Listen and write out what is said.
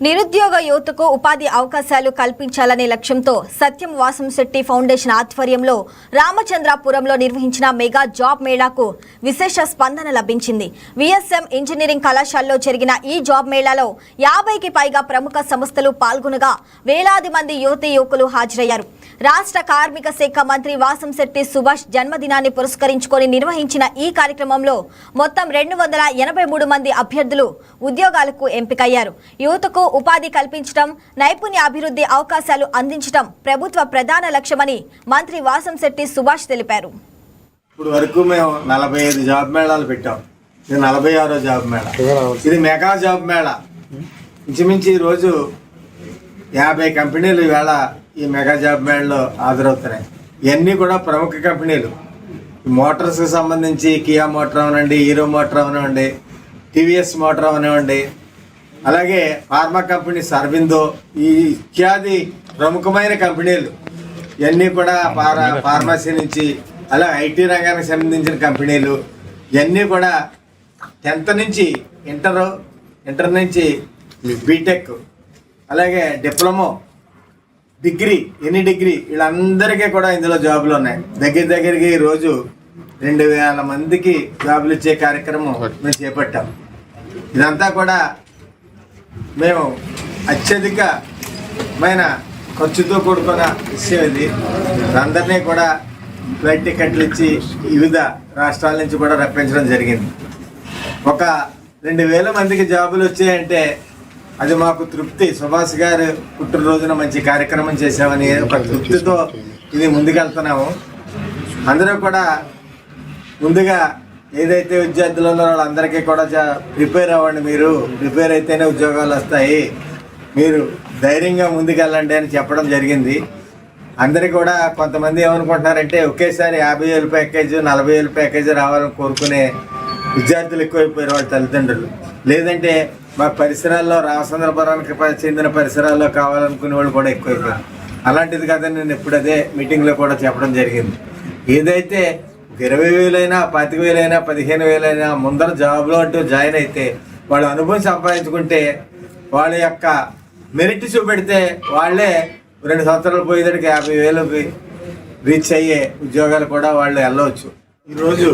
నిరుద్యోగ యువతకు ఉపాధి అవకాశాలు కల్పించాలనే లక్ష్యంతో సత్యం వాసంశెట్టి ఫౌండేషన్ ఆధ్వర్యంలో రామచంద్రాపురంలో నిర్వహించిన మెగా జాబ్ మేళాకు విశేష స్పందన లభించింది. విఎస్ఎం ఇంజనీరింగ్ కళాశాలలో జరిగిన ఈ జాబ్ మేళాలో 50కి పైగా ప్రముఖ సంస్థలు పాల్గొనగా వేలాది మంది యువతీ యువకులు హాజరయ్యారు. రాష్ట్ర కార్మిక శాఖ మంత్రి వాసంశెట్టి సుభాష్ జన్మదినాన్ని పురస్కరించుకొని నిర్వహించిన ఈ కార్యక్రమంలో మొత్తం 283 మంది అభ్యర్థులు ఉద్యోగాలకు ఎంపికయ్యారు. యువతకు ఉపాధి కల్పించడం, నైపుణ్య అభివృద్ధి అవకాశాలు అందించడం ప్రభుత్వ ప్రధాన లక్ష్యమని మంత్రి వాసంశెట్టి సుభాష్ తెలిపారు. ఇప్పుడు వరకు మేము 45 జాబ్ మేళాలు పెట్టాం. ఇది 46వ జాబ్ మేళా. ఇది మెగా జాబ్ మేళా. ఇంచుమించి ఈరోజు 50 కంపెనీలు ఈవేళ ఈ మెగా జాబ్ మేళలో హాజరవుతున్నాయి. ఇవన్నీ కూడా ప్రముఖ కంపెనీలు. మోటార్స్కి సంబంధించి కియా మోటార్ అవనండి, హీరో మోటార్ అవనివ్వండి, టీవీఎస్ మోటార్ అవనివ్వండి, అలాగే ఫార్మా కంపెనీ అరవిందో, ఈ ఇత్యాది ప్రముఖమైన కంపెనీలు ఇవన్నీ కూడా ఫార్మసీ నుంచి అలా ఐటీ రంగానికి సంబంధించిన కంపెనీలు ఇవన్నీ కూడా 10th నుంచి ఇంటర్ నుంచి బీటెక్, అలాగే డిప్లొమో, డిగ్రీ, ఎనీ డిగ్రీ వీళ్ళందరికీ కూడా ఇందులో జాబులు ఉన్నాయి. దగ్గరికి ఈరోజు 2000 మందికి జాబులు ఇచ్చే కార్యక్రమం మేము చేపట్టాం. ఇదంతా కూడా మేము అత్యధికమైన ఖర్చుతో కూడుకున్న విషయం. ఇది అందరినీ కూడా ఫ్లైట్ టికెట్లు ఇచ్చి వివిధ రాష్ట్రాల నుంచి కూడా రప్పించడం జరిగింది. ఒక 2000 మందికి జాబులు వచ్చాయంటే అది మాకు తృప్తి. సుభాష్ గారు పుట్టినరోజున మంచి కార్యక్రమం చేసామని ఒక తృప్తితో ఇది ముందుకెళ్తున్నాము. అందరూ కూడా ముందుగా ఏదైతే విద్యార్థులు ఉన్నారో వాళ్ళందరికీ కూడా ప్రిపేర్ అవ్వండి. మీరు ప్రిపేర్ అయితేనే ఉద్యోగాలు వస్తాయి, మీరు ధైర్యంగా ముందుకెళ్ళండి అని చెప్పడం జరిగింది. అందరికీ కూడా కొంతమంది ఏమనుకుంటున్నారంటే ఒకేసారి 50,000 ప్యాకేజ్, 40,000 ప్యాకేజ్ రావాలని కోరుకునే విద్యార్థులు ఎక్కువైపోయారు, వాళ్ళ తల్లిదండ్రులు. లేదంటే మా పరిసరాల్లో రామచంద్రపురానికి చెందిన పరిసరాల్లో కావాలనుకునే వాళ్ళు కూడా ఎక్కువైపోయారు. అలాంటిది కాదని నేను ఎప్పుడు అదే మీటింగ్లో కూడా చెప్పడం జరిగింది. ఏదైతే 20,000 అయినా 25,000 అయినా 15,000 అయినా ముందర జాబ్లో అంటూ జాయిన్ అయితే వాళ్ళు అనుభవం సంపాదించుకుంటే వాళ్ళ యొక్క మెరిట్ చూపెడితే వాళ్ళే 2 సంవత్సరాలు పోయేదానికి 50,000 రీచ్ అయ్యే ఉద్యోగాలు కూడా వాళ్ళు వెళ్ళవచ్చు. ఈరోజు